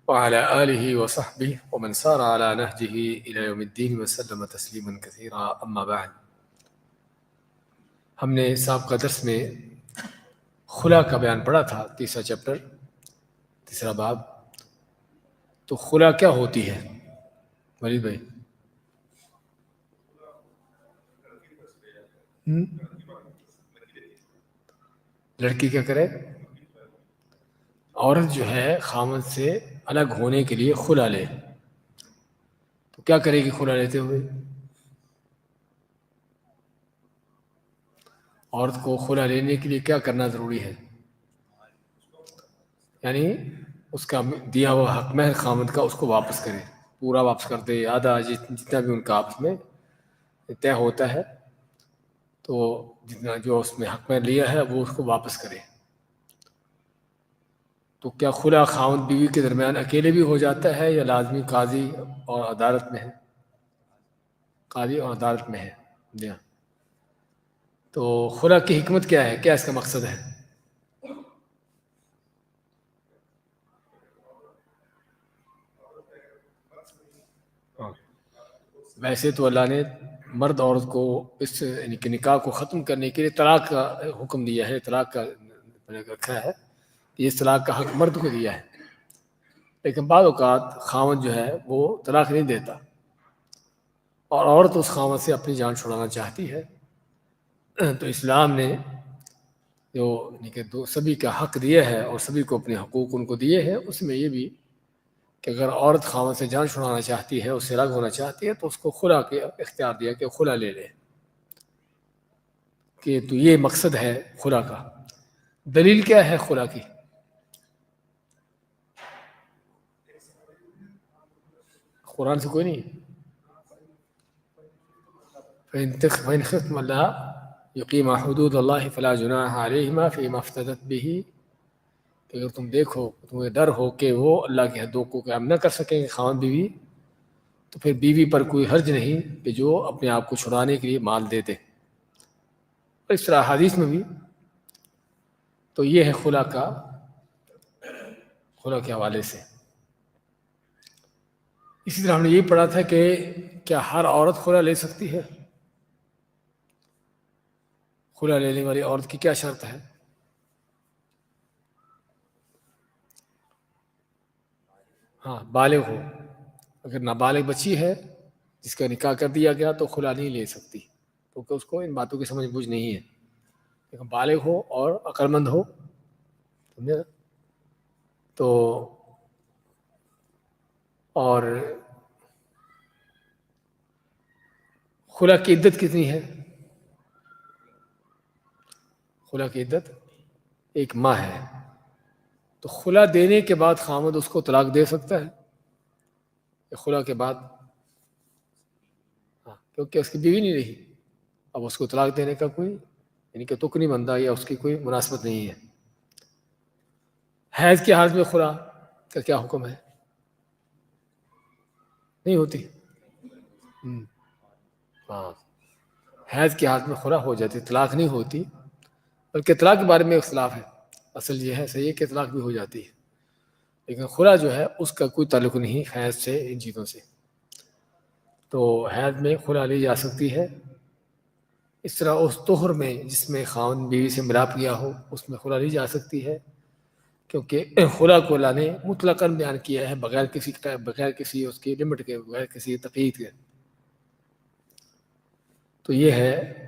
وعلى آله وصحبه ومن سار على نهجه إلى يوم الدين وسلم تسليما كثيرا أما بعد. ہم نے سابقہ درس میں خلا کا بیان پڑھا تھا، تیسرا چیپٹر، تیسرا باب. تو خلا کیا ہوتی ہے ولید بھائی؟ لڑکی کیا کرے؟ عورت جو ہے خامد سے الگ ہونے کے لیے خلا لے، تو کیا کرے گی خلا لیتے ہوئے؟ عورت کو خلا لینے کے لیے کیا کرنا ضروری ہے؟ یعنی اس کا دیا ہوا حق مہر خامد کا اس کو واپس کرے، پورا واپس کر دے، آدھا جتنا بھی ان کا آپس میں طے ہوتا ہے، تو جتنا جو اس میں حق مہر لیا ہے وہ اس کو واپس کرے. تو کیا خلا خاوند بیوی کے درمیان اکیلے بھی ہو جاتا ہے یا لازمی قاضی اور عدالت میں ہے؟ قاضی اور عدالت میں ہے. جی ہاں. تو خلا کی حکمت کیا ہے؟ کیا اس کا مقصد ہے؟ ویسے تو اللہ نے مرد عورت کو اس نکاح کو ختم کرنے کے لیے طلاق کا حکم دیا ہے، طلاق کا رکھا ہے، اس طلاق کا حق مرد کو دیا ہے. لیکن بعض اوقات خاوند جو ہے وہ طلاق نہیں دیتا اور عورت اس خاوند سے اپنی جان چھڑانا چاہتی ہے. تو اسلام نے جو سبھی کا حق دیا ہے اور سبھی کو اپنے حقوق ان کو دیے ہیں، اس میں یہ بھی کہ اگر عورت خاوند سے جان چھڑانا چاہتی ہے، اس سے الگ ہونا چاہتی ہے، تو اس کو خلا کے اختیار دیا کہ خلا لے لے. کہ تو یہ مقصد ہے خلا کا. دلیل کیا ہے خلا کی؟ قرآن سے کوئی نہیں؟ فَإِنْ خِفْتُمْ أَلَّا يُقِيمَا حُدُودَ اللَّهِ فَلَا جُنَاحَ عَلَيْهِمَا فِيمَا افْتَدَتْ بِهِ. کہ اگر تم دیکھو، تمہیں ڈر ہو کہ وہ اللہ کی حدوں کو قائم نہ کر سکیں گے خاوند بیوی، تو پھر بیوی پر کوئی حرج نہیں کہ جو اپنے آپ کو چھڑانے کے لیے مال دے دے. اس طرح حدیث میں بھی تو یہ ہے خلا کے حوالے سے. اسی طرح ہم نے یہ پڑھا تھا کہ کیا ہر عورت خلا لے سکتی ہے؟ خلا لینے والی عورت کی کیا شرط ہے؟ ہاں، بالغ ہو. اگر نابالغ بچی ہے جس کا نکاح کر دیا گیا تو خلا نہیں لے سکتی، کیونکہ اس کو ان باتوں کی سمجھ بوجھ نہیں ہے. لیکن بالغ ہو اور عقل مند ہو، سمجھے نا؟ تو اور خلا کی عدت کتنی ہے؟ خلا کی عدت 1 ماہ ہے. تو خلا دینے کے بعد خامد اس کو طلاق دے سکتا ہے خلا کے بعد؟ ہاں، کیونکہ اس کی بیوی نہیں رہی، اب اس کو طلاق دینے کا کوئی یعنی کہ تک نہیں بنتا یا اس کی کوئی مناسبت نہیں ہے. حیض کی حالت میں خلا کا کیا حکم ہے؟ نہیں ہوتی؟ ہاں، حیض کی حالت میں خلا ہو جاتی، طلاق نہیں ہوتی، بلکہ طلاق کے بارے میں اختلاف ہے. اصل یہ ہے صحیح ہے کہ طلاق بھی ہو جاتی ہے، لیکن خلا جو ہے اس کا کوئی تعلق نہیں حیض سے، ان چیزوں سے. تو حیض میں خلا لی جا سکتی ہے. اس طرح اس طہر میں جس میں خاوند بیوی سے ملاپ کیا ہو، اس میں خلا لی جا سکتی ہے، کیونکہ خلا کو اللہ نے مطلقاً بیان کیا ہے، بغیر کسی اس کی لمٹ کے، بغیر کسی تقید کے. تو یہ ہے.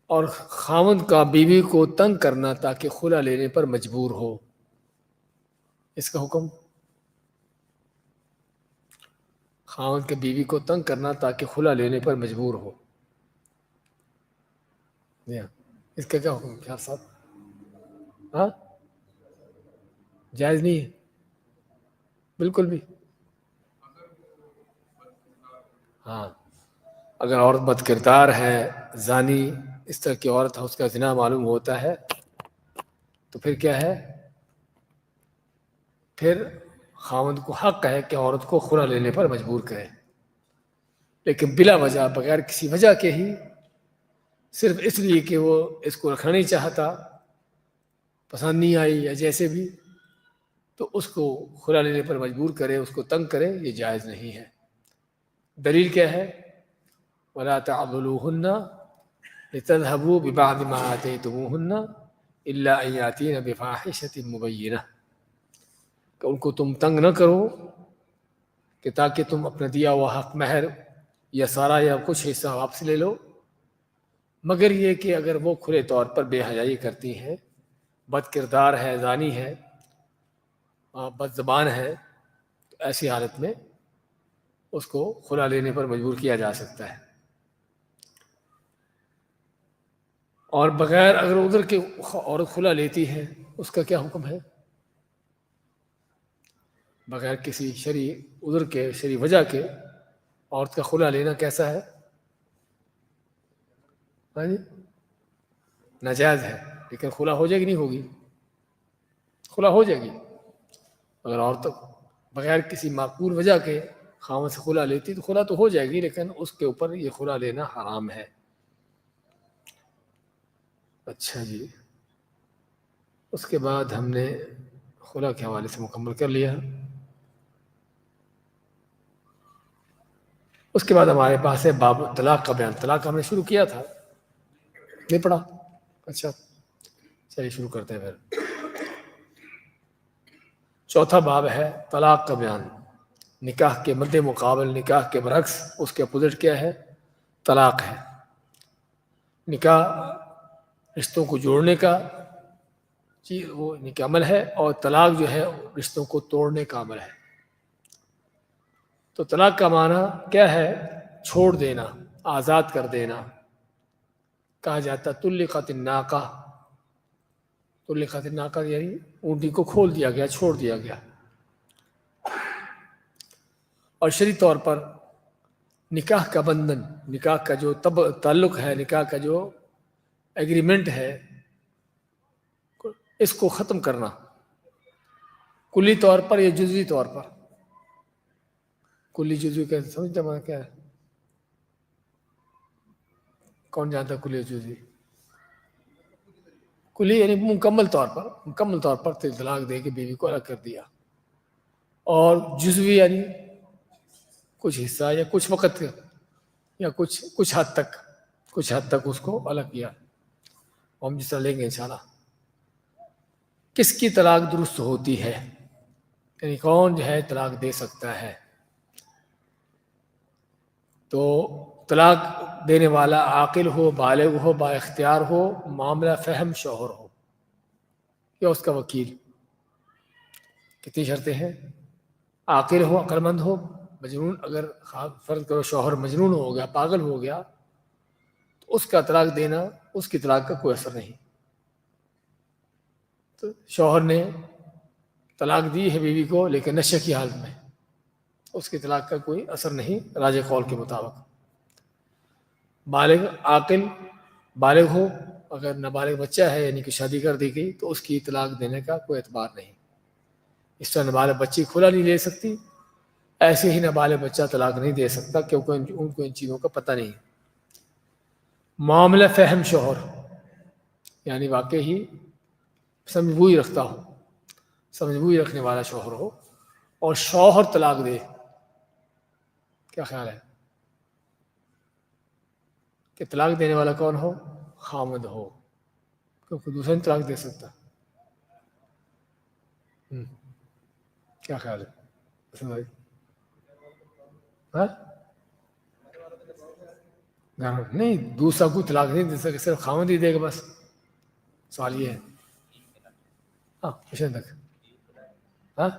اور خاوند کا بیوی کو تنگ کرنا تاکہ خلا لینے پر مجبور ہو، اس کا حکم. خاوند کے بیوی کو تنگ کرنا تاکہ خلا لینے پر مجبور ہو، اس کا کیا حکم کیا صاحب؟ ہاں، جائز نہیں ہے بالکل بھی. ہاں، اگر عورت بد کردار ہے، زانی، اس طرح کی عورت ہے، اس کا زنا معلوم ہوتا ہے، تو پھر کیا ہے؟ پھر خاوند کو حق ہے کہ عورت کو خلا لینے پر مجبور کرے، لیکن بلا وجہ، بغیر کسی وجہ کے ہی، صرف اس لیے کہ وہ اس کو رکھنا نہیں چاہتا، پسند نہیں آئی یا جیسے بھی، تو اس کو خلا لینے پر مجبور کرے، اس کو تنگ کرے، یہ جائز نہیں ہے۔ دلیل کیا ہے؟ وَلَا تَعْضُلُوهُنَّ لِتَذْهَبُوا بِبَعْضِ مَا آتَيْتُمُوهُنَّ إِلَّا أَن يَأْتِينَ بِفَاحِشَةٍ مُبَيِّنَةٍ، کہ ان کو تم تنگ نہ کرو کہ تاکہ تم اپنا دیا ہوا حق مہر یا سارا یا کچھ حصہ واپس لے لو، مگر یہ کہ اگر وہ کھلے طور پر بے حیائی کرتی ہیں، بد کردار ہے، زانی ہے، بد زبان ہے، تو ایسی حالت میں اس کو خلا لینے پر مجبور کیا جا سکتا ہے۔ اور بغیر اگر عذر کے عورت خلا لیتی ہے، اس کا کیا حکم ہے؟ بغیر کسی شرعی عذر کے، شرعی وجہ کے عورت کا خلا لینا کیسا ہے؟ ہاں جی، ناجائز ہے۔ لیکن خلا ہو جائے گی نہیں ہوگی؟ خلا ہو جائے گی۔ اگر عورت بغیر کسی معقول وجہ کے خاوند سے خلا لیتی تو خلا تو ہو جائے گی، لیکن اس کے اوپر یہ خلا لینا حرام ہے۔ اچھا جی، اس کے بعد ہم نے خلا کے حوالے سے مکمل کر لیا۔ اس کے بعد ہمارے پاس ہے باب طلاق کا بیان۔ طلاق ہم نے شروع کیا تھا، نہیں پڑھا؟ اچھا چلیے شروع کرتے ہیں پھر۔ چوتھا باب ہے طلاق کا بیان۔ نکاح کے مد مقابل، نکاح کے برعکس، اس کے اپوزٹ کیا ہے؟ طلاق ہے۔ نکاح رشتوں کو جوڑنے کا چیز، وہ نکاح عمل ہے، اور طلاق جو ہے رشتوں کو توڑنے کا عمل ہے۔ تو طلاق کا معنی کیا ہے؟ چھوڑ دینا، آزاد کر دینا۔ کہا جاتا طلقت الناقہ، طلقت الناقہ یعنی اونٹی کو کھول دیا گیا، چھوڑ دیا گیا۔ اور شرعی طور پر نکاح کا بندھن، نکاح کا جو تعلق ہے، نکاح کا جو ایگریمنٹ ہے، اس کو ختم کرنا کلی طور پر یا جزوی طور پر؟ کلی جزوی کا سمجھتا میں کیا ہے؟ کون جانتا ہے کلی جزوی؟ کلی یعنی مکمل طور پر طلاق دے کے بیوی کو الگ کر دیا، اور جزوی یعنی کچھ حصہ یا کچھ وقت یا کچھ حد تک اس کو الگ کیا۔ ہم جس طرح لیں گے انشاءاللہ۔ کس کی طلاق درست ہوتی ہے، یعنی کون جو ہے طلاق دے سکتا ہے؟ تو طلاق دینے والا عاقل ہو، بالغ ہو، با اختیار ہو، معاملہ فہم شوہر ہو، یا اس کا وکیل۔ کتنی شرطیں ہیں؟ عاقل ہو، عقل مند ہو، مجنون اگر فرض کرو شوہر مجنون ہو گیا، پاگل ہو گیا، تو اس کا طلاق دینا، اس کی طلاق کا کوئی اثر نہیں۔ تو شوہر نے طلاق دی ہے بیوی کو لیکن نشے کی حالت میں، اس کی طلاق کا کوئی اثر نہیں راجح قول کے مطابق۔ بالغ عاقل بالغ ہو، اگر نابالغ بچہ ہے یعنی کہ شادی کر دی گئی تو اس کی طلاق دینے کا کوئی اعتبار نہیں۔ اس طرح نابالغ بچی کھلا نہیں لے سکتی، ایسے ہی نابالغ بچہ طلاق نہیں دے سکتا، کیونکہ ان کو ان چیزوں کا پتہ نہیں۔ معاملہ فہم شوہر یعنی واقعی سمجھ رکھتا ہو، سمجھ رکھنے والا شوہر ہو، اور شوہر طلاق دے، کیا خیال ہے کہ طلاق دینے والا کون ہو؟ خامد ہو، کیونکہ دوسرا نہیں طلاق دے سکتا۔ کیا خیال ہے؟ نہیں، دوسرا کوئی طلاق نہیں دے سکتا، صرف خامد ہی دے گا بس۔ سوال یہ ہے، ہاں پوچھنے تک، ہاں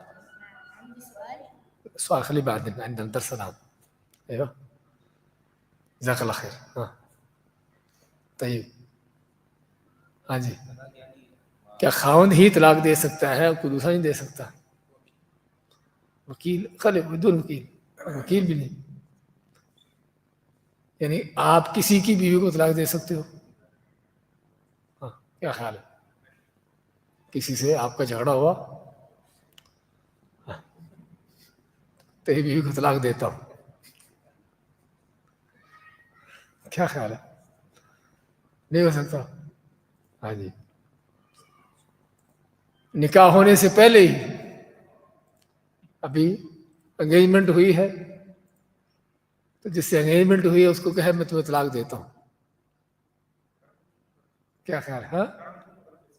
سؤال خليه بعدين عندنا درس الآن. ايوه جزاك الله خير. طيب ہاں جی، کیا خاوند ہی طلاق دے سکتا ہے، کوئی دوسرا نہیں دے سکتا؟ وکیل خلے بدون وکیل، وکیل بھی نہیں، یعنی آپ کسی کی بیوی کو طلاق دے سکتے ہو؟ ہاں کیا خیال ہے؟ کسی سے آپ کا جھگڑا ہوا، تیری بیوی کو طلاق دیتا ہوں، کیا خیال ہے؟ نہیں ہو سکتا؟ ہاں جی، نکاح ہونے سے پہلے ہی ابھی انگیجمنٹ ہوئی ہے تو جس سے انگیجمنٹ ہوئی ہے اس کو کہے میں تمہیں طلاق دیتا ہوں، کیا خیال ہے؟ ہاں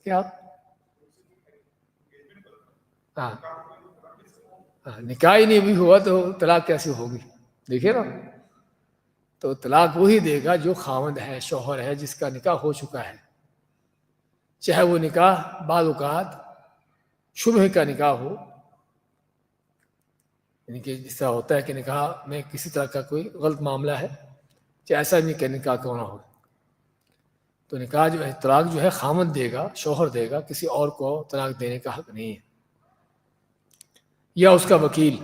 کیا؟ ہاں نکاح ہی نہیں بھی ہوا تو طلاق کیسے ہوگی؟ دیکھیے نا، تو طلاق وہی دے گا جو خاوند ہے، شوہر ہے، جس کا نکاح ہو چکا ہے، چاہے وہ نکاح بعض اوقات شبہ کا نکاح ہو، یعنی کہ جس طرح ہوتا ہے کہ نکاح میں کسی طرح کا کوئی غلط معاملہ ہے، چاہے ایسا نہیں کہ نکاح کیوں نہ ہو، تو نکاح جو ہے، طلاق جو ہے خاوند دے گا، شوہر دے گا، کسی اور کو طلاق دینے کا حق نہیں ہے، یا اس کا وکیل،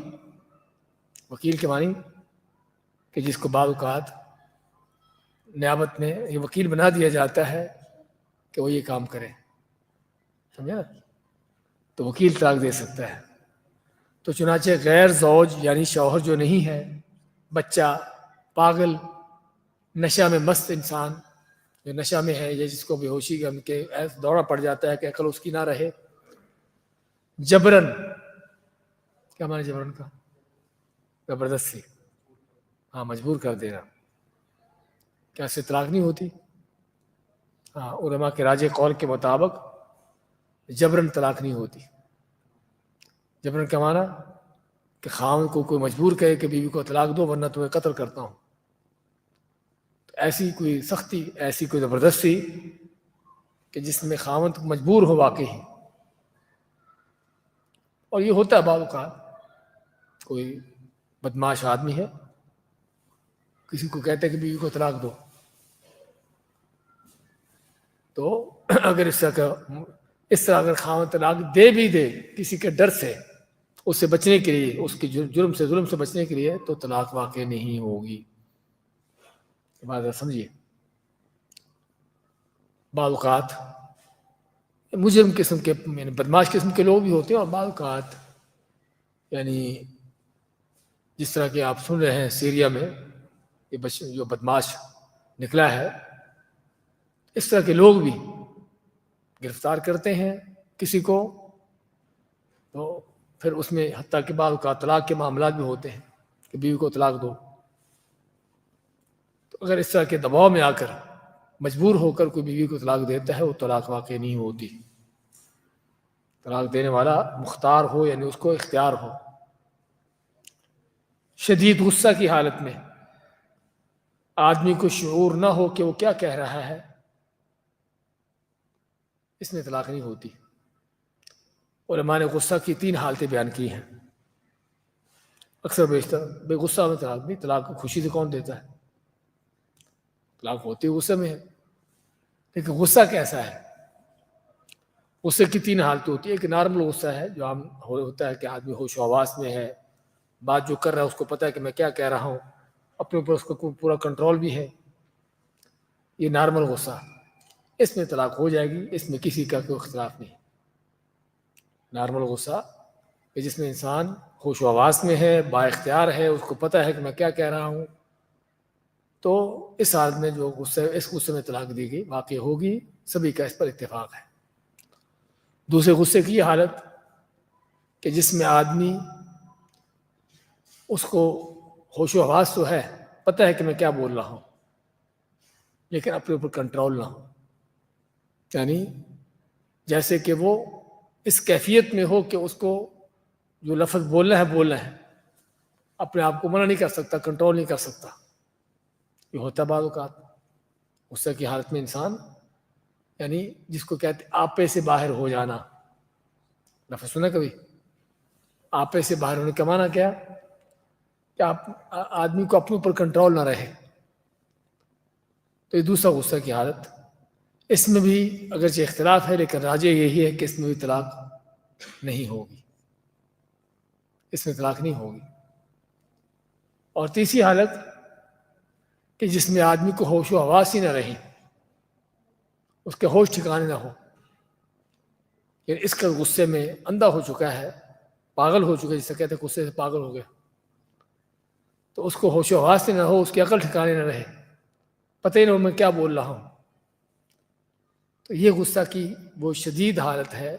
وکیل کے معنی کہ جس کو بعض اوقات نیابت میں یہ وکیل بنا دیا جاتا ہے کہ وہ یہ کام کرے، سمجھا نا؟ تو وکیل طلاق دے سکتا ہے۔ تو چنانچہ غیر زوج یعنی شوہر جو نہیں ہے، بچہ، پاگل، نشہ میں مست انسان جو نشہ میں ہے، یا جس کو بے ہوشی کے دورہ پڑ جاتا ہے کہ عقل اس کی نہ رہے، جبرن، کیا معنی جبرن کا؟ زبردستی، ہاں مجبور کر دینا، کیا اس سے طلاق نہیں ہوتی؟ ہاں علماء کے راجح قول کے مطابق جبرن طلاق نہیں ہوتی۔ جبرن کا معنی کہ خاوند کو کوئی مجبور کرے کہ بیوی کو طلاق دو ورنہ تمہیں قتل کرتا ہوں، تو ایسی کوئی سختی، ایسی کوئی زبردستی کہ جس میں خاوند مجبور ہو واقعی، اور یہ ہوتا ہے بعض اوقات کوئی بدماش آدمی ہے، کسی کو کہتے ہیں کہ بیوی کو طلاق دو، تو اگر اس طرح اگر خاوند طلاق دے بھی دے کسی کے ڈر سے، اس سے بچنے کے لیے، اس کے جرم سے، ظلم سے بچنے کے لیے، تو طلاق واقع نہیں ہوگی۔ بات سمجھیے، بعض اوقات مجرم قسم کے، یعنی بدماش قسم کے لوگ بھی ہوتے ہیں، اور بعض اوقات یعنی جس طرح کہ آپ سن رہے ہیں سیریا میں یہ جو بدماش نکلا ہے، اس طرح کے لوگ بھی گرفتار کرتے ہیں کسی کو، تو پھر اس میں حتیٰ کہ بعض اوقات طلاق کے معاملات بھی ہوتے ہیں کہ بیوی کو طلاق دو، تو اگر اس طرح کے دباؤ میں آ کر مجبور ہو کر کوئی بیوی کو طلاق دیتا ہے، وہ طلاق واقع نہیں ہوتی۔ طلاق دینے والا مختار ہو، یعنی اس کو اختیار ہو۔ شدید غصہ کی حالت میں آدمی کو شعور نہ ہو کہ وہ کیا کہہ رہا ہے، اس میں طلاق نہیں ہوتی۔ علماء نے غصہ کی 3 حالتیں بیان کی ہیں، اکثر بیشتر بے غصہ میں طلاق نہیں، طلاق کو خوشی سے کون دیتا ہے؟ طلاق ہوتی غصے میں ہے، لیکن غصہ کیسا ہے؟ غصے کی 3 حالتیں ہوتی ہے۔ ایک نارمل غصہ ہے جو عام ہوتا ہے کہ آدمی ہوش و حواس میں ہے، بات جو کر رہا ہے اس کو پتہ ہے کہ میں کیا کہہ رہا ہوں، اپنے اوپر اس کو پورا کنٹرول بھی ہے، یہ نارمل غصہ، اس میں طلاق ہو جائے گی، اس میں کسی کا کوئی اختلاف نہیں۔ نارمل غصہ کہ جس میں انسان ہوش و حواس میں ہے، با اختیار ہے، اس کو پتہ ہے کہ میں کیا کہہ رہا ہوں، تو اس حالت میں جو اس غصے میں طلاق دی گئی واقع ہوگی، سبھی کا اس پر اتفاق ہے۔ دوسرے غصے کی یہ حالت کہ جس میں آدمی اس کو ہوش و حواس تو ہے، پتہ ہے کہ میں کیا بول رہا ہوں، لیکن اپنے اوپر کنٹرول نہ ہو، یعنی جیسے کہ وہ اس کیفیت میں ہو کہ اس کو جو لفظ بولنا ہے، اپنے آپ کو منع نہیں کر سکتا، کنٹرول نہیں کر سکتا۔ یہ ہوتا ہے بعض اوقات غصے کی حالت میں انسان، یعنی جس کو کہتے آپے سے باہر ہو جانا، لفظ سنا کبھی؟ آپے سے باہر ہونے کا معنی کیا؟ کہ آدمی کو اپنے اوپر کنٹرول نہ رہے، تو یہ دوسرا غصہ کی حالت۔ اس میں بھی اگرچہ اختلاف ہے، لیکن راجح یہی ہے کہ اس میں بھی طلاق نہیں ہوگی، اس میں طلاق نہیں ہوگی۔ اور تیسری حالت کہ جس میں آدمی کو ہوش و حواس ہی نہ رہے، اس کے ہوش ٹھکانے نہ ہو، یعنی اس کا غصے میں اندھا ہو چکا ہے، پاگل ہو چکا ہے، جسے کہتے ہیں غصے سے پاگل ہو گیا، تو اس کو ہوش و حواس سے نہ ہو، اس کی عقل ٹھکانے نہ رہے، پتہ ہی نہ ہو میں کیا بول رہا ہوں، تو یہ غصہ کی وہ شدید حالت ہے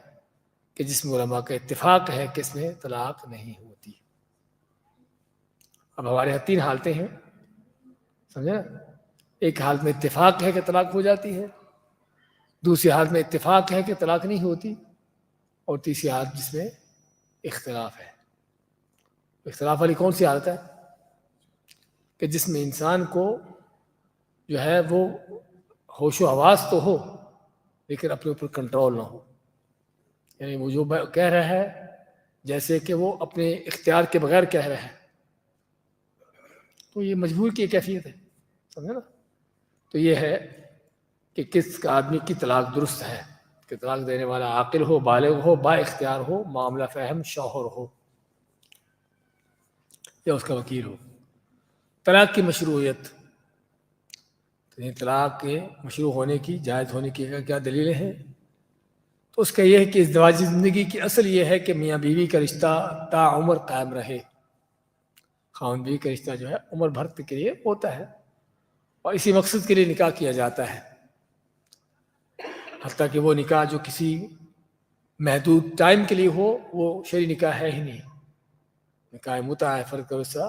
کہ جس میں علماء کا اتفاق ہے کہ اس میں طلاق نہیں ہوتی۔ اب ہمارے یہاں 3 حالتیں ہیں، سمجھے نا؟ ایک حالت میں اتفاق ہے کہ طلاق ہو جاتی ہے، دوسری حالت میں اتفاق ہے کہ طلاق نہیں ہوتی، اور تیسری حالت جس میں اختلاف ہے۔ اختلاف والی کون سی حالت ہے؟ کہ جس میں انسان کو جو ہے وہ ہوش و حواس تو ہو لیکن اپنے اوپر کنٹرول نہ ہو، یعنی وہ جو کہہ رہا ہے جیسے کہ وہ اپنے اختیار کے بغیر کہہ رہا ہے، تو یہ مجبور کی کیفیت ہے، سمجھے نا؟ تو یہ ہے کہ کس آدمی کی طلاق درست ہے کہ طلاق دینے والا عاقل ہو، بالغ ہو، با اختیار ہو، معاملہ فہم شوہر ہو یا اس کا وکیل ہو۔ طلاق کی مشروعیت، طلاق کے مشروع ہونے کی، جائز ہونے کی کیا دلیلیں ہیں؟ تو اس کا یہ ہے کہ ازدواجی زندگی کی اصل یہ ہے کہ میاں بیوی کا رشتہ تا عمر قائم رہے۔ خاوند بیوی کا رشتہ جو ہے عمر بھر کے لیے ہوتا ہے، اور اسی مقصد کے لیے نکاح کیا جاتا ہے، حتیٰ کہ وہ نکاح جو کسی محدود ٹائم کے لیے ہو وہ شرعی نکاح ہے ہی نہیں۔ نکاح متع ہے، فرق کا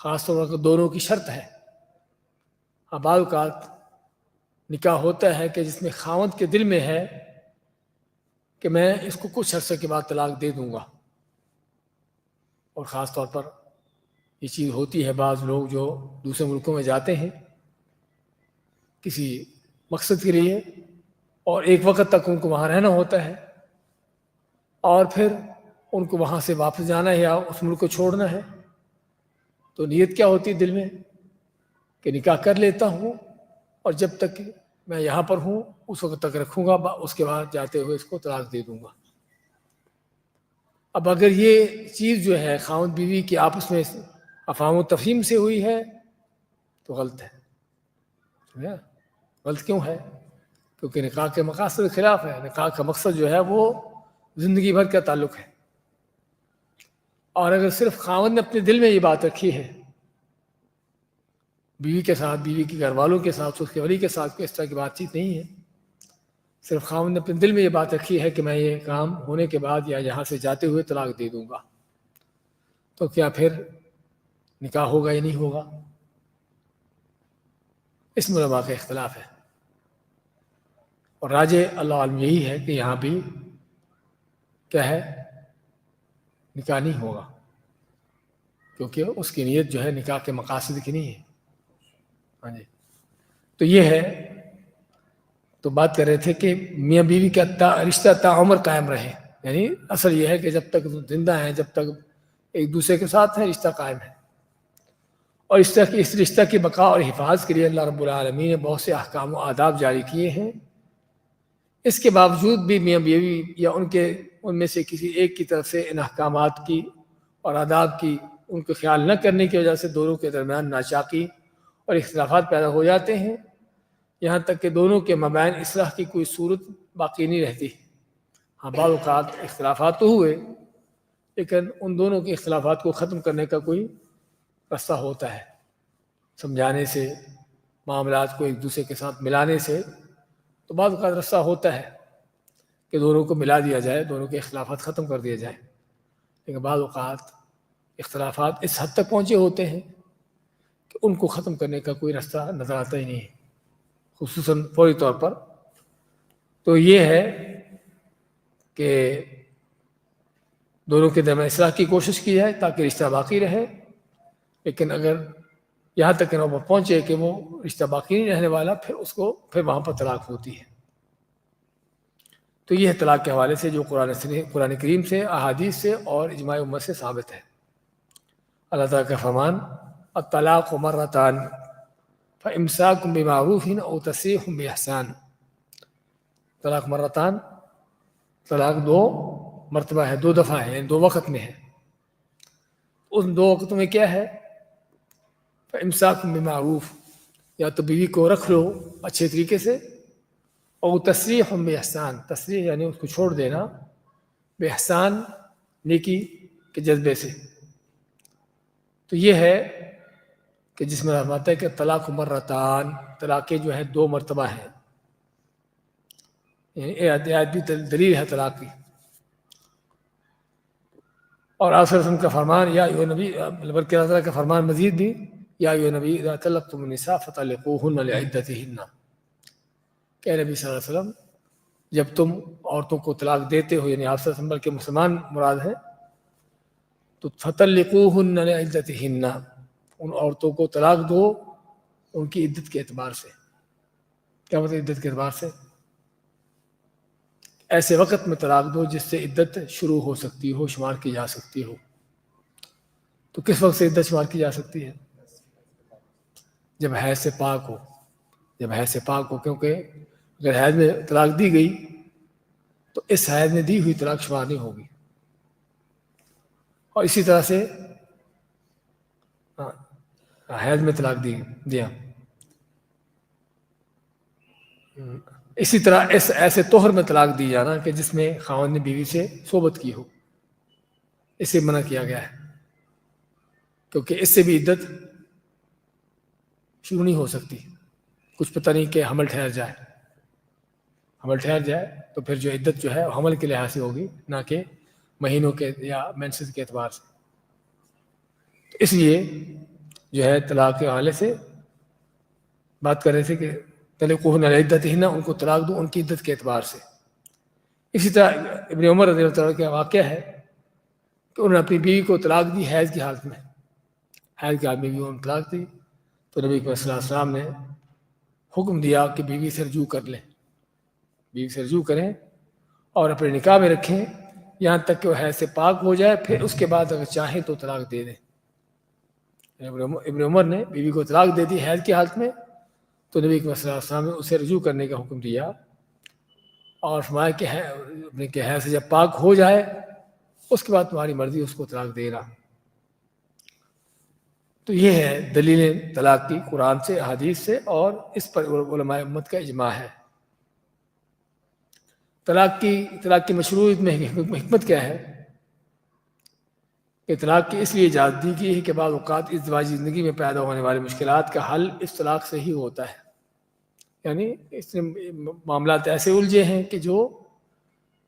خاص طور پر دونوں کی شرط ہے۔ بعض اوقات نکاح ہوتا ہے کہ جس میں خاوند کے دل میں ہے کہ میں اس کو کچھ عرصے کے بعد طلاق دے دوں گا، اور خاص طور پر یہ چیز ہوتی ہے بعض لوگ جو دوسرے ملکوں میں جاتے ہیں کسی مقصد کے لیے، اور ایک وقت تک ان کو وہاں رہنا ہوتا ہے، اور پھر ان کو وہاں سے واپس جانا ہے یا اس ملک کو چھوڑنا ہے، تو نیت کیا ہوتی ہے دل میں کہ نکاح کر لیتا ہوں اور جب تک میں یہاں پر ہوں اس وقت تک رکھوں گا، اس کے بعد جاتے ہوئے اس کو طلاق دے دوں گا۔ اب اگر یہ چیز جو ہے خاوند بیوی کی آپس میں افہام و تفہیم سے ہوئی ہے تو غلط ہے۔ غلط کیوں ہے؟ کیونکہ نکاح کے مقاصد کے خلاف ہے۔ نکاح کا مقصد جو ہے وہ زندگی بھر کا تعلق ہے، اور اگر صرف خاوند نے اپنے دل میں یہ بات رکھی ہے، بیوی کے ساتھ، بیوی کے گھر والوں کے ساتھ، اس کے ولی کے ساتھ کوئی اس طرح کی بات چیت نہیں ہے، صرف خاوند نے اپنے دل میں یہ بات رکھی ہے کہ میں یہ کام ہونے کے بعد یا یہاں سے جاتے ہوئے طلاق دے دوں گا، تو کیا پھر نکاح ہوگا یا نہیں ہوگا؟ اس میں علماء کا اختلاف ہے، اور راجح اللہ عالم یہی ہے کہ یہاں بھی کیا ہے، نکاح نہیں ہوگا، کیونکہ اس کی نیت جو ہے نکاح کے مقاصد کی نہیں ہے۔ ہاں جی، تو یہ ہے، تو بات کر رہے تھے کہ میاں بیوی کا رشتہ تا عمر قائم رہے، یعنی اصل یہ ہے کہ جب تک زندہ ہیں، جب تک ایک دوسرے کے ساتھ ہیں، رشتہ قائم ہے، اور اس رشتہ کی بقا اور حفاظت کے لیے اللہ رب العالمین نے بہت سے احکام و آداب جاری کیے ہیں۔ اس کے باوجود بھی میاں بیوی یا ان میں سے کسی ایک کی طرف سے ان احکامات کی اور آداب کی ان کو خیال نہ کرنے کی وجہ سے دونوں کے درمیان ناچاکی اور اختلافات پیدا ہو جاتے ہیں، یہاں تک کہ دونوں کے مابین اصلاح کی کوئی صورت باقی نہیں رہتی۔ ہاں، بعض اوقات اختلافات تو ہوئے لیکن ان دونوں کے اختلافات کو ختم کرنے کا کوئی راستہ ہوتا ہے، سمجھانے سے، معاملات کو ایک دوسرے کے ساتھ ملانے سے، تو بعض اوقات راستہ ہوتا ہے کہ دونوں کو ملا دیا جائے، دونوں کے اختلافات ختم کر دیے جائیں، لیکن بعض اوقات اختلافات اس حد تک پہنچے ہوتے ہیں کہ ان کو ختم کرنے کا کوئی راستہ نظر آتا ہی نہیں ہے، خصوصاً فوری طور پر۔ تو یہ ہے کہ دونوں کے درمیان اصلاح کی کوشش کی جائے تاکہ رشتہ باقی رہے، لیکن اگر یہاں تک کہ نوبت پہنچے کہ وہ رشتہ باقی نہیں رہنے والا، پھر وہاں پر طلاق ہوتی ہے۔ تو یہ طلاق کے حوالے سے جو قرآن کریم سے، احادیث سے اور اجماع امت سے ثابت ہے۔ اللہ تعالیٰ کا فرمان الطلاق مرتان فامساک بمعروف او تسریح باحسان۔ طلاق مرتان، طلاق 2 مرتبہ ہے، 2 دفعہ ہے، 2 وقت میں ہے۔ ان 2 وقتوں میں کیا ہے؟ فامساک بمعروف، یا تو بیوی کو رکھ لو اچھے طریقے سے، اور تسریح باحسان، تسریح یعنی اس کو چھوڑ دینا، باحسان نیکی کے جذبے سے۔ تو یہ ہے کہ جس میں فرماتا ہے کہ طلاق مرتان، طلاقیں جو ہیں 2 مرتبہ ہیں، یعنی آیت بھی دلیل ہے طلاق کی۔ اور آپ صلی اللہ علیہ وسلم کا فرمان یا ایھا نبی، بلکہ اللہ تعالیٰ کا فرمان مزید بھی یا ایھا نبی اذا طلقتم النساء فطلقوهن لعدتهن، کہ نبی صلی اللہ علیہ وسلم جب تم عورتوں کو طلاق دیتے ہو، یعنی آپ صلی اللہ علیہ وسلم بلکہ مسلمان مراد ہے، تو فطلقوهن لعدتهن، ان عورتوں کو طلاق دو ان کی عدت کے اعتبار سے۔ کیا مطلب عدت کے اعتبار سے؟ ایسے وقت میں طلاق دو جس سے عدت شروع ہو سکتی ہو، شمار کی جا سکتی ہو۔ تو کس وقت سے عدت شمار کی جا سکتی ہے؟ جب حیض سے پاک ہو، جب حیض سے پاک ہو، کیونکہ اگر حیض میں طلاق دی گئی تو اس حیض میں دی ہوئی طلاق شمار نہیں ہوگی۔ اور اسی طرح سے حیض میں طلاق دیا، اسی طرح ایسے طہر میں طلاق دی جانا کہ جس میں خاوند نے بیوی سے صحبت کی ہو، اسے منع کیا گیا ہے، کیونکہ اس سے بھی عدت شروع نہیں ہو سکتی۔ کچھ پتہ نہیں کہ حمل ٹھہر جائے، حمل ٹھہر جائے تو پھر جو عدت جو ہے وہ حمل کے لحاظ سے ہوگی، نہ کہ مہینوں کے یا مینسز کے اعتبار سے۔ تو اس لیے جو ہے طلاق کے حوالے سے بات کر رہے تھے کہ طلقوهن لعدتهن، ان کو طلاق دو ان کی عدت کے اعتبار سے۔ اسی طرح ابن عمر رضی اللہ تعالیٰ کا واقعہ ہے کہ انہوں نے اپنی بیوی کو طلاق دی حیض کی حالت میں، حیض کی حالت میں بھی انہوں نے طلاق دی، تو نبی صلی اللہ علیہ وسلم نے حکم دیا کہ بیوی سے رجوع کر لیں، بیوی سے رجوع کریں اور اپنے نکاح میں رکھیں یہاں تک کہ وہ حیض سے پاک ہو جائے، پھر اس کے بعد اگر چاہیں تو طلاق دے دیں۔ ابن عمر نے بیوی کو طلاق دے دی حیض کی حالت میں، تو نبی صلی اللہ علیہ وسلم نے اسے رجوع کرنے کا حکم دیا اور فرمایا کہ حیض سے جب پاک ہو جائے اس کے بعد تمہاری مرضی اس کو طلاق دے رہا۔ تو یہ ہے دلیل طلاق کی قرآن سے، احادیث سے، اور اس پر علماء امت کا اجماع ہے۔ طلاق کی مشروعیت میں حکمت کیا ہے کہ طلاق کی اس لیے اجازت دی گئی ہے کہ بعض اوقات ازدواجی زندگی میں پیدا ہونے والی مشکلات کا حل اس طلاق سے ہی ہوتا ہے، یعنی اس میں معاملات ایسے الجھے ہیں کہ جو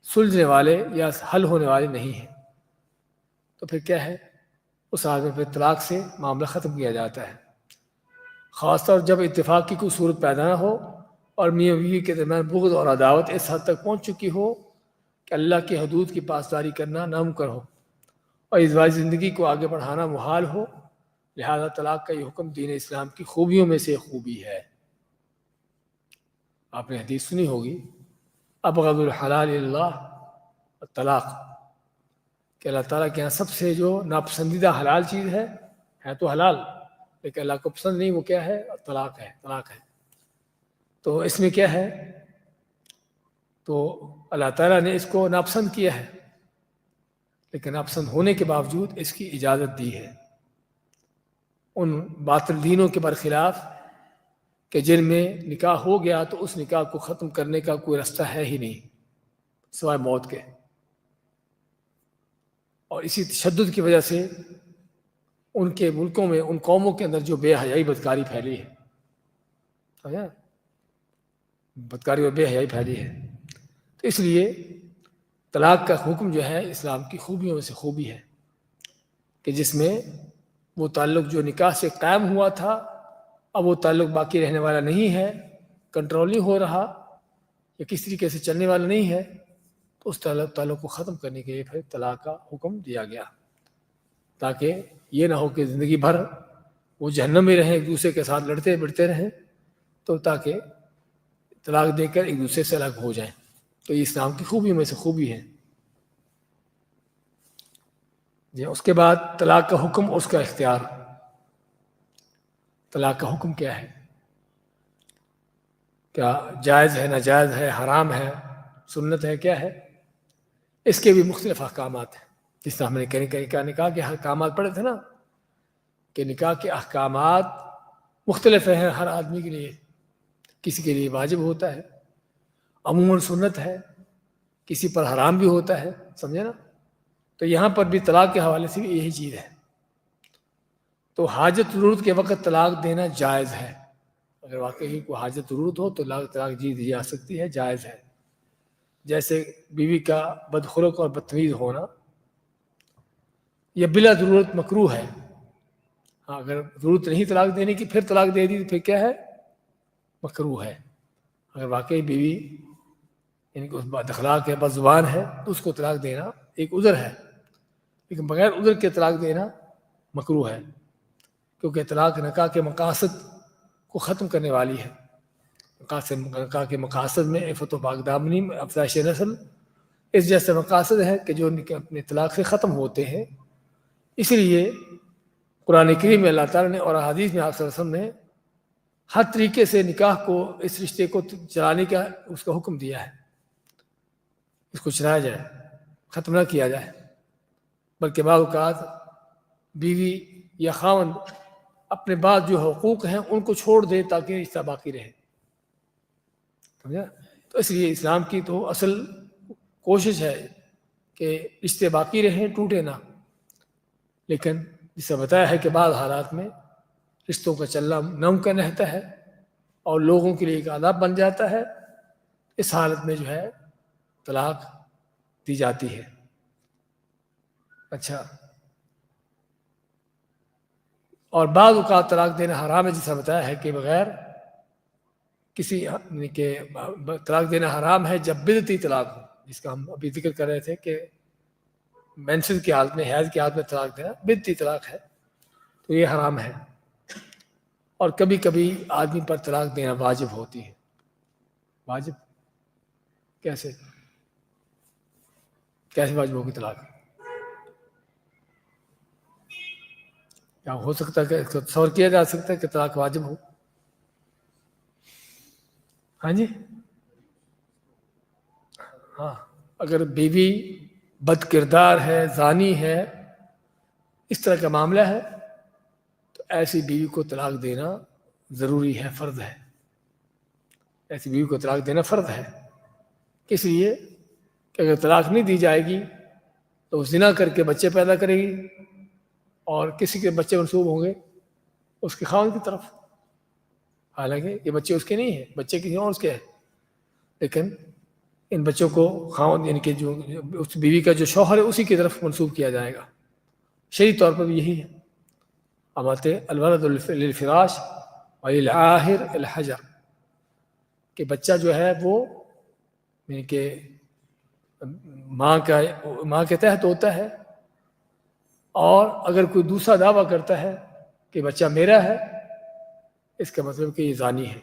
سلجھنے والے یا حل ہونے والے نہیں ہیں، تو پھر کیا ہے، اس حال میں پھر طلاق سے معاملہ ختم کیا جاتا ہے، خاص طور جب اتفاق کی کوئی صورت پیدا نہ ہو اور میاں بیوی کے درمیان بغض اور عداوت اس حد تک پہنچ چکی ہو کہ اللہ کی حدود کی پاسداری کرنا ناممکن ہو اور ازدواجی زندگی کو آگے بڑھانا محال ہو۔ لہذا طلاق کا یہ حکم دین اسلام کی خوبیوں میں سے خوبی ہے۔ آپ نے حدیث سنی ہوگی، ابغض الحلال اللہ الطلاق، کہ اللہ تعالیٰ کے یہاں سب سے جو ناپسندیدہ حلال چیز ہے تو حلال، لیکن اللہ کو پسند نہیں، وہ کیا ہے؟ طلاق ہے، طلاق ہے۔ تو اس میں کیا ہے، تو اللہ تعالیٰ نے اس کو ناپسند کیا ہے، لیکن ناپسند ہونے کے باوجود اس کی اجازت دی ہے ان باطل دینوں کے برخلاف کہ جن میں نکاح ہو گیا تو اس نکاح کو ختم کرنے کا کوئی رستہ ہے ہی نہیں سوائے موت کے، اور اسی تشدد کی وجہ سے ان کے ملکوں میں، ان قوموں کے اندر جو بے حیائی بدکاری پھیلی ہے، بدکاری اور بے حیائی پھیلی ہے، تو اس لیے طلاق کا حکم جو ہے اسلام کی خوبیوں میں سے خوبی ہے کہ جس میں وہ تعلق جو نکاح سے قائم ہوا تھا اب وہ تعلق باقی رہنے والا نہیں ہے، کنٹرول نہیں ہو رہا یا کسی طریقے سے چلنے والا نہیں ہے، تو اس تعلق کو ختم کرنے کے لیے پھر طلاق کا حکم دیا گیا، تاکہ یہ نہ ہو کہ زندگی بھر وہ جہنم میں رہیں، ایک دوسرے کے ساتھ لڑتے بڑھتے رہیں، تو تاکہ طلاق دے کر ایک دوسرے سے الگ ہو جائیں۔ تو یہ اسلام کی خوبیوں میں سے خوبی ہے۔ جی، اس کے بعد طلاق کا حکم، اس کا اختیار۔ طلاق کا حکم کیا ہے؟ کیا جائز ہے، ناجائز ہے، حرام ہے، سنت ہے، کیا ہے؟ اس کے بھی مختلف احکامات ہیں، جس طرح ہم نے نکاح کے احکامات پڑھے تھے نا، کہ نکاح کے احکامات مختلف ہیں ہر آدمی کے لیے، کسی کے لیے واجب ہوتا ہے، عموماً سنت ہے، کسی پر حرام بھی ہوتا ہے، سمجھے نا؟ تو یہاں پر بھی طلاق کے حوالے سے بھی یہی چیز ہے۔ تو حاجت ضرورت کے وقت طلاق دینا جائز ہے، اگر واقعی کوئی حاجت ضرورت ہو تو طلاق دی جا سکتی ہے، جائز ہے۔ جیسے بیوی کا بدخلق اور بدتمیز ہونا، یہ بلا ضرورت مکروہ ہے. ہاں اگر ضرورت نہیں طلاق دینے کی پھر طلاق دے دی تو پھر کیا ہے؟ مکروہ ہے. اگر واقعی بیوی یعنی کہ اس بد اخلاق ہے، بد زبان ہے، تو اس کو طلاق دینا ایک عذر ہے، لیکن بغیر عذر کے طلاق دینا مکروہ ہے، کیونکہ طلاق نکاح کے مقاصد کو ختم کرنے والی ہے. نکاح کے مقاصد میں عفت و پاکدامنی، افزائش نسل، اس جیسے مقاصد ہیں کہ جو اپنے طلاق سے ختم ہوتے ہیں. اس لیے قرآن کریم میں اللہ تعالیٰ نے اور احادیث میں آپ صلی اللہ علیہ وسلم نے ہر طریقے سے نکاح کو، اس رشتے کو چلانے کا اس کا حکم دیا ہے. اس کو چلایا جائے، ختم نہ کیا جائے، بلکہ بعض اوقات بیوی یا خاوند اپنے بعض جو حقوق ہیں ان کو چھوڑ دے تاکہ رشتہ باقی رہے. سمجھا؟ تو اس لیے اسلام کی تو اصل کوشش ہے کہ رشتے باقی رہیں، ٹوٹے نہ. لیکن جسے بتایا ہے کہ بعض حالات میں رشتوں کا چلنا ناممکن رہتا ہے اور لوگوں کے لیے ایک عذاب بن جاتا ہے. اس حالت میں جو ہے طلاق دی جاتی ہے. اچھا، اور بعض اوقات طلاق دینا حرام ہے، جیسا بتایا ہے کہ بغیر کسی کہ طلاق دینا حرام ہے جب بدعتی طلاق ہو، جس کا ہم ابھی ذکر کر رہے تھے کہ مینسز کی حالت میں، حیض کی حالت میں طلاق دینا بدعتی طلاق ہے، تو یہ حرام ہے. اور کبھی کبھی آدمی پر طلاق دینا واجب ہوتی ہے. واجب کیسے واجب ہوگی طلاق؟ کیا ہو سکتا ہے کہ اس کو تصور کیا جا سکتا ہے کہ طلاق واجب ہو؟ ہاں جی، ہاں، اگر بیوی بد کردار ہے، زانی ہے، اس طرح کا معاملہ ہے، تو ایسی بیوی کو طلاق دینا ضروری ہے، فرض ہے. ایسی بیوی کو طلاق دینا فرض ہے. اس لیے کہ اگر طلاق نہیں دی جائے گی تو وہ زنا کر کے بچے پیدا کرے گی، اور کسی کے بچے منسوب ہوں گے اس کے خاوند کی طرف، حالانکہ یہ بچے اس کے نہیں ہیں، بچے کسی اور اس کے ہیں، لیکن ان بچوں کو خاوند یعنی کہ جو اس بیوی کا جو شوہر ہے اسی کی طرف منسوب کیا جائے گا. شرعی طور پر بھی یہی ہے. اب آتے الولد للفراش وللعاہر الحجر، کہ بچہ جو ہے وہ یعنی کہ ماں کے تحت ہوتا ہے، اور اگر کوئی دوسرا دعویٰ کرتا ہے کہ بچہ میرا ہے، اس کا مطلب کہ یہ زانی ہے.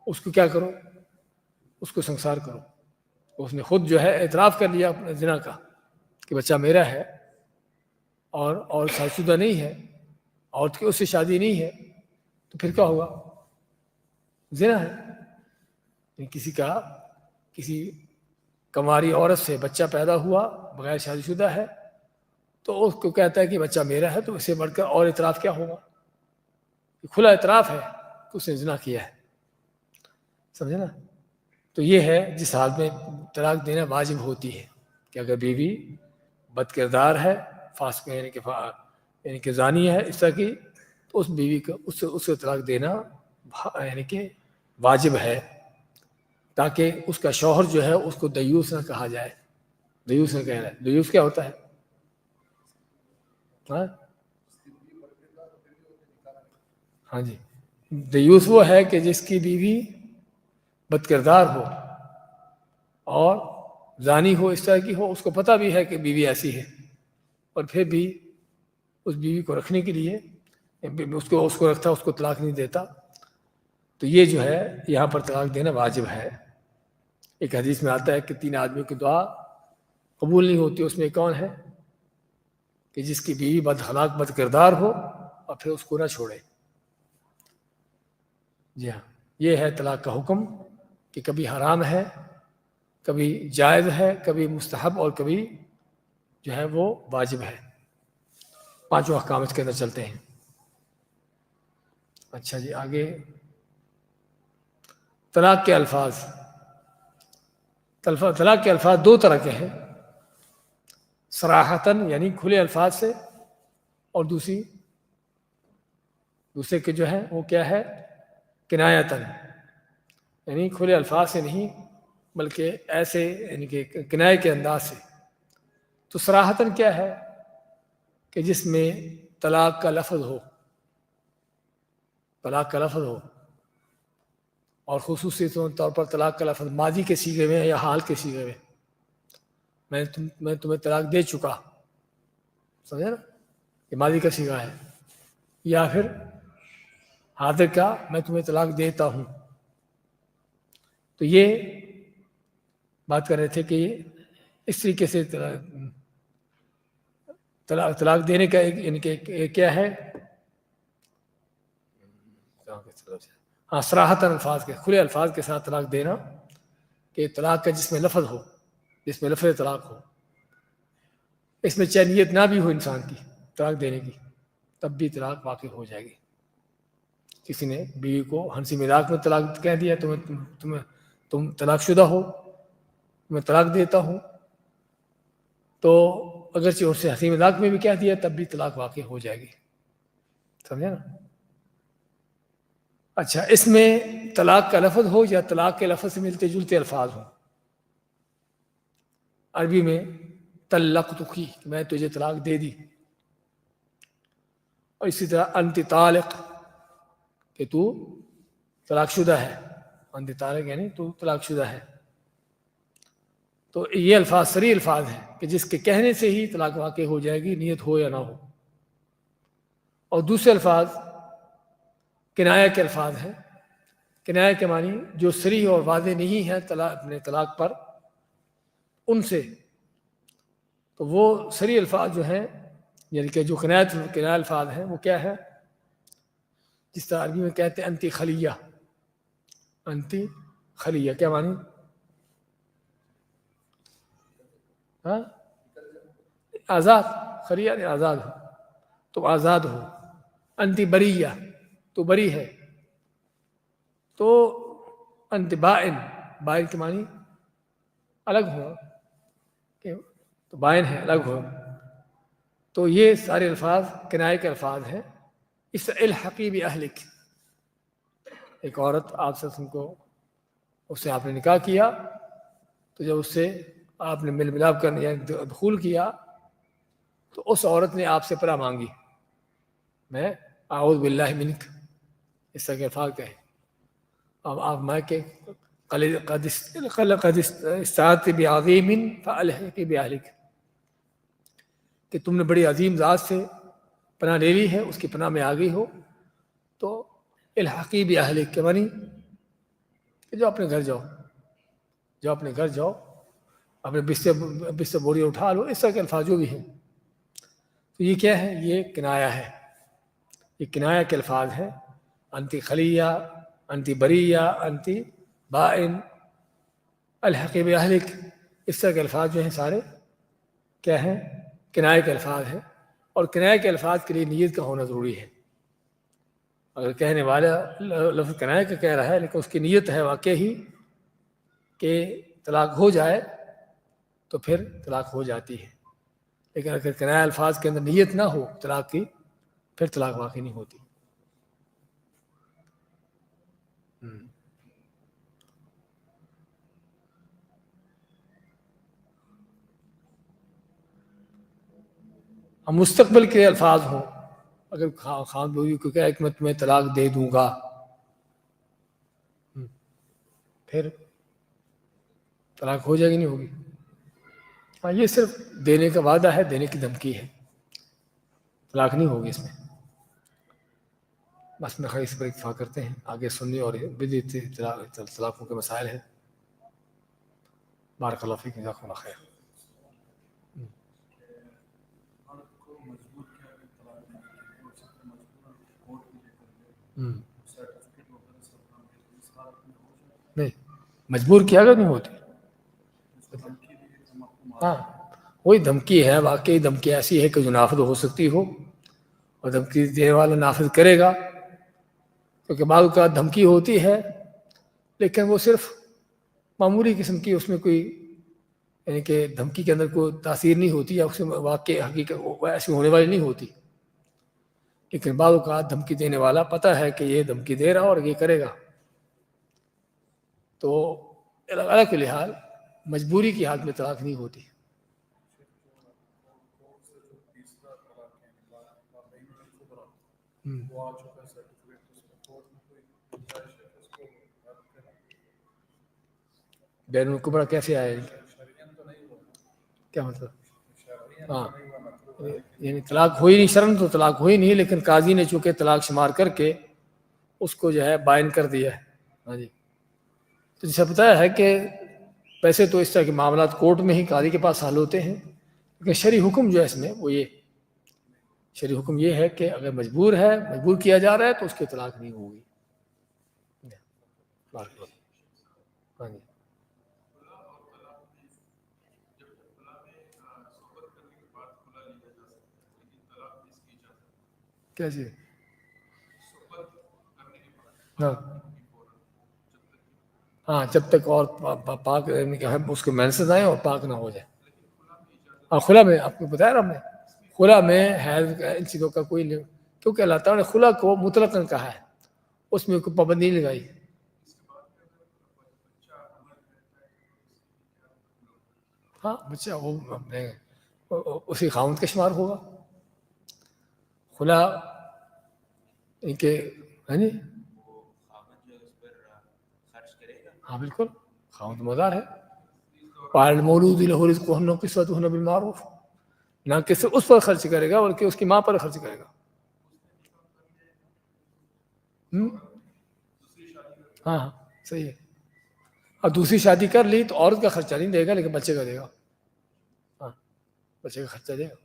اس کو کیا کرو؟ اس کو سنسار کرو. اس نے خود جو ہے اعتراف کر لیا اپنے زنا کا کہ بچہ میرا ہے، اور شادی شدہ نہیں ہے، عورت کی اس سے شادی نہیں ہے، تو پھر کیا ہوگا؟ زنا ہے. کسی کنواری عورت سے بچہ پیدا ہوا بغیر شادی شدہ ہے، تو اس کو کہتا ہے کہ بچہ میرا ہے، تو اس سے بڑھ کر اور اعتراف کیا ہوگا؟ کھلا اعتراف ہے کہ اس نے زنا کیا ہے. سمجھے نا؟ تو یہ ہے جس حال میں طلاق دینا واجب ہوتی ہے، کہ اگر بیوی بد کردار ہے، فاسق یعنی کہ زانی ہے اس طرح کی، تو اس بیوی کو اس سے طلاق دینا یعنی کہ واجب ہے، تاکہ اس کا شوہر جو ہے اس کو دیوس نہ کہا جائے. دیوس نہ کہنا ہے. دیوس کیا ہوتا ہے؟ ہاں جی، دیوس وہ ہے کہ جس کی بیوی بد کردار ہو اور زانی ہو، اس طرح کی ہو، اس کو پتہ بھی ہے کہ بیوی ایسی ہے، اور پھر بھی اس بیوی کو رکھنے کے لیے اس کو رکھتا، اس کو طلاق نہیں دیتا، تو یہ جو ہے یہاں پر طلاق دینا واجب ہے. ایک حدیث میں آتا ہے کہ 3 آدمیوں کی دعا قبول نہیں ہوتی، اس میں کون ہے؟ کہ جس کی بیوی بد اخلاق بد کردار ہو اور پھر اس کو نہ چھوڑے. جی ہاں، یہ ہے طلاق کا حکم، کہ کبھی حرام ہے، کبھی جائز ہے، کبھی مستحب، اور کبھی جو ہے وہ واجب ہے. 5 احکام اس کے اندر چلتے ہیں. اچھا جی، آگے طلاق کے الفاظ. طلاق کے الفاظ 2 طرح کے ہیں، صراحتاً یعنی کھلے الفاظ سے، اور دوسرے کے جو ہے وہ کیا ہے؟ کنایتاً، یعنی کھلے الفاظ سے نہیں بلکہ ایسے یعنی کہ کنایے کے انداز سے. تو صراحتاً کیا ہے؟ کہ جس میں طلاق کا لفظ ہو، طلاق کا لفظ ہو، اور خصوصی طور پر طلاق کا لفظ ماضی کے صیغے میں یا حال کے صیغے میں، میں تمہیں طلاق دے چکا، سمجھے نا، یہ ماضی کا صیغہ ہے، یا پھر حاضر کا میں تمہیں طلاق دیتا ہوں. تو یہ بات کر رہے تھے کہ اس طریقے سے طلاق دینے کا یعنی کہ کیا ہے، ہاں صراحتاً الفاظ کے، کھلے الفاظ کے ساتھ طلاق دینا، کہ طلاق کا جس میں لفظ ہو، جس میں لفظ طلاق ہو، اس میں چاہے نیت نہ بھی ہو انسان کی طلاق دینے کی، تب بھی طلاق واقع ہو جائے گی. کسی نے بیوی کو ہنسی مذاق میں طلاق کہہ دیا، تم طلاق شدہ ہو، میں طلاق دیتا ہوں، تو اگرچہ اس سے ہنسی مذاق میں بھی کہہ دیا تب بھی طلاق واقع ہو جائے گی. سمجھا نا؟ اچھا، اس میں طلاق کا لفظ ہو یا طلاق کے لفظ سے ملتے جلتے الفاظ ہوں. عربی میں طلقتکی، میں تجھے طلاق دے دی، اور اسی طرح انت طالق، کہ تو طلاق شدہ ہے، انت طالق یعنی تو طلاق شدہ ہے. تو یہ الفاظ صریح الفاظ ہیں کہ جس کے کہنے سے ہی طلاق واقع ہو جائے گی، نیت ہو یا نہ ہو. اور دوسرے الفاظ کنایہ کے الفاظ ہیں. کنایہ کے معنی جو صریح اور واضح نہیں ہے اپنے طلاق پر، ان سے تو وہ صریح الفاظ جو ہیں، یعنی کہ جو کنایہ الفاظ ہیں، وہ کیا ہے؟ جس طرح عربی میں کہتے ہیں انتی خلیہ، انتی خلیہ کیا معنی؟ ہاں آزاد، خلیہ نہیں آزاد ہو، تو آزاد ہو. انتی بریہ، تو بری ہے. تو انت بائن، بائن کے معنی الگ ہو، تو بائن ہے الگ ہو. تو یہ سارے الفاظ کنایہ کے الفاظ ہیں. اس سے الحقی باہلک، ایک عورت آپ سے اس سے آپ نے نکاح کیا، تو جب اس سے آپ نے مل ملاپ کرنے یا دخول کیا، تو اس عورت نے آپ سے پناہ مانگی، میں اعوذ باللہ منک، اس طرح کے الفاظ کہے. اب آپ میں کہ قد استعاذت بعظیم فالحقی باہلک، کہ تم نے بڑی عظیم ذات سے پناہ لے لی ہے، اس کی پناہ میں آ گئی ہو، تو الحقی باہلک کے معنی کہ جو اپنے گھر جاؤ، جو اپنے گھر جاؤ، اپنے بستر بوری اٹھا لو، اس طرح کے الفاظ جو بھی ہیں. تو یہ کیا ہے؟ یہ کنایہ ہے، یہ کنایہ کے الفاظ ہیں. انتی خلیہ، انتی بریہ، انتی بائن، الحقی باہلک، اس طرح کے الفاظ جو ہیں سارے کیا ہیں؟ کنایہ کے الفاظ ہیں. اور کنایہ کے الفاظ کے لیے نیت کا ہونا ضروری ہے. اگر کہنے والا لفظ کنایہ کا کہہ رہا ہے لیکن اس کی نیت ہے واقع ہی کہ طلاق ہو جائے، تو پھر طلاق ہو جاتی ہے. لیکن اگر کنایہ الفاظ کے اندر نیت نہ ہو طلاق کی، پھر طلاق واقع نہیں ہوتی. ہم مستقبل کے الفاظ ہوں، اگر خان بیوی کو کہا کہ میں تمہیں طلاق دے دوں گا، پھر طلاق ہو جائے گی نہیں ہوگی؟ ہاں، یہ صرف دینے کا وعدہ ہے، دینے کی دھمکی ہے، طلاق نہیں ہوگی اس میں. بس میں اس پر اتفاق کرتے ہیں. آگے سنی اور بدعی طلاقوں کے مسائل ہیں. بارک اللہ فیک، جزاکم اللہ خیر. نہیں، مجبور کیا اگر نہیں ہوتی. ہاں، وہی دھمکی ہے، واقعی دھمکی ایسی ہے کہ جو نافذ ہو سکتی ہو، اور دھمکی دینے والا نافذ کرے گا. کیونکہ بعض اوقات دھمکی ہوتی ہے لیکن وہ صرف معمولی قسم کی، اس میں کوئی یعنی کہ دھمکی کے اندر کوئی تاثیر نہیں ہوتی، یا اس میں واقع حقیقت ایسی ہونے والی نہیں ہوتی. لیکن بعض اوقات دھمکی دینے والا پتہ ہے کہ یہ دھمکی دے رہا اور یہ کرے گا، تو الگ کے لحاظ مجبوری کی حالت میں طلاق نہیں ہوتی. بین القبرا کیسے آئے؟ کیا مطلب؟ ہاں یعنی طلاق ہوئی نہیں، شرن تو طلاق ہوئی نہیں، لیکن قاضی نے چونکہ طلاق شمار کر کے اس کو جو ہے بائن کر دیا ہے. ہاں جی. تو جسے بتایا ہے کہ ویسے تو اس طرح کے معاملات کورٹ میں ہی قاضی کے پاس حل ہوتے ہیں، لیکن شرعی حکم جو ہے اس میں وہ یہ شرعی حکم یہ ہے کہ اگر مجبور کیا جا رہا ہے تو اس کی طلاق نہیں ہوگی. ہاں جی. کیسے؟ ہاں جب تک اور پاک اس کے مینسز آئیں اور پاک نہ ہو جائے. ہاں خلا میں آپ کو بتایا نا ہم نے، خلا میں حیض ان چیزوں کا کوئی نہیں، کیونکہ اللہ تعالیٰ نے خلا کو مطلقاً کہا ہے، اس میں کوئی پابندی نہیں لگائی. ہاں بچہ وہ اپنے اسی خاوند کا شمار ہوگا. خلا ان کے ہے نہیں. ہاں بالکل خاوند مدار ہے. المولود لہ رزقہن وکسوتہن بالمعروف، نہ کہ صرف اس پر خرچ کرے گا بلکہ اس کی ماں پر خرچ کرے گا. ہاں ہاں صحیح ہے. اور دوسری شادی کر لی تو عورت کا خرچہ نہیں دے گا لیکن بچے کا دے گا. ہاں بچے کا خرچہ دے گا.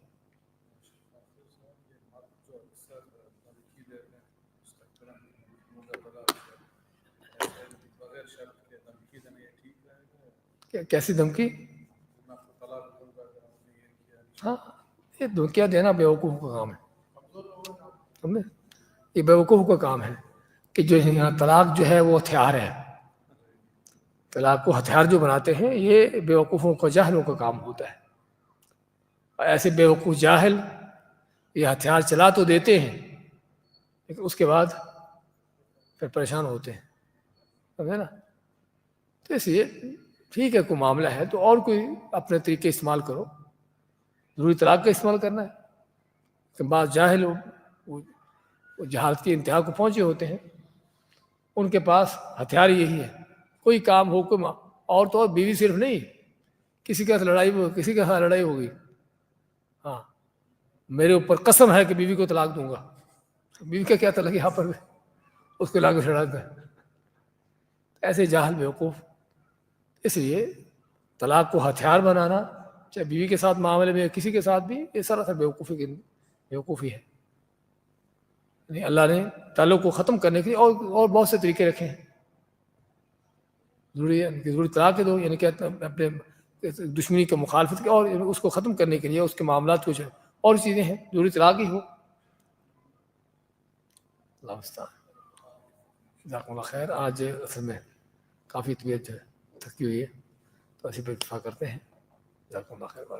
کیسی دھمکی؟ ہاں یہ دھمکیاں دینا بیوقوف کا کام ہے. سمجھے؟ یہ بیوقوف کا کام ہے کہ جو یہاں طلاق جو ہے وہ ہتھیار ہے. طلاق کو ہتھیار جو بناتے ہیں یہ بیوقوفوں کا جاہلوں کا کام ہوتا ہے. ایسے بیوقوف جاہل یہ ہتھیار چلا تو دیتے ہیں لیکن اس کے بعد پھر پریشان ہوتے ہیں. سمجھے نا؟ تو اس لیے ٹھیک ہے کوئی معاملہ ہے تو اور کوئی اپنے طریقے استعمال کرو، ضروری طلاق کا استعمال کرنا ہے. کہ بعض جاہل وہ جہالت کی انتہا کو پہنچے ہوتے ہیں، ان کے پاس ہتھیار یہی ہے. کوئی کام ہو کوئی اور تو اور بیوی صرف نہیں، کسی کے ساتھ لڑائی ہوگی، ہاں میرے اوپر قسم ہے کہ بیوی کو طلاق دوں گا. بیوی کا کیا طلاق یہاں پر اس کو لا کے لڑا دیں. ایسے جاہل بیوقوف. اس لیے طلاق کو ہتھیار بنانا چاہے بیوی کے ساتھ معاملے میں کسی کے ساتھ بھی یہ سراسر بیوقوفی ہے. اللہ نے تعلق کو ختم کرنے کے لیے اور بہت سے طریقے رکھے ہیں. ضروری طلاق دو یعنی کہ اپنے دشمنی کے مخالفت کے اور اس کو ختم کرنے کے لیے اس کے معاملات کچھ اور چیزیں ہیں. ضروری طلاق ہی ہو. اللہ جزاکم اللہ خیر. آج اصل میں کافی طبیعت جو ہے تھکی ہوئی ہے تو اسی پہ اتفاق کرتے ہیں. جزاکم اللہ خیر.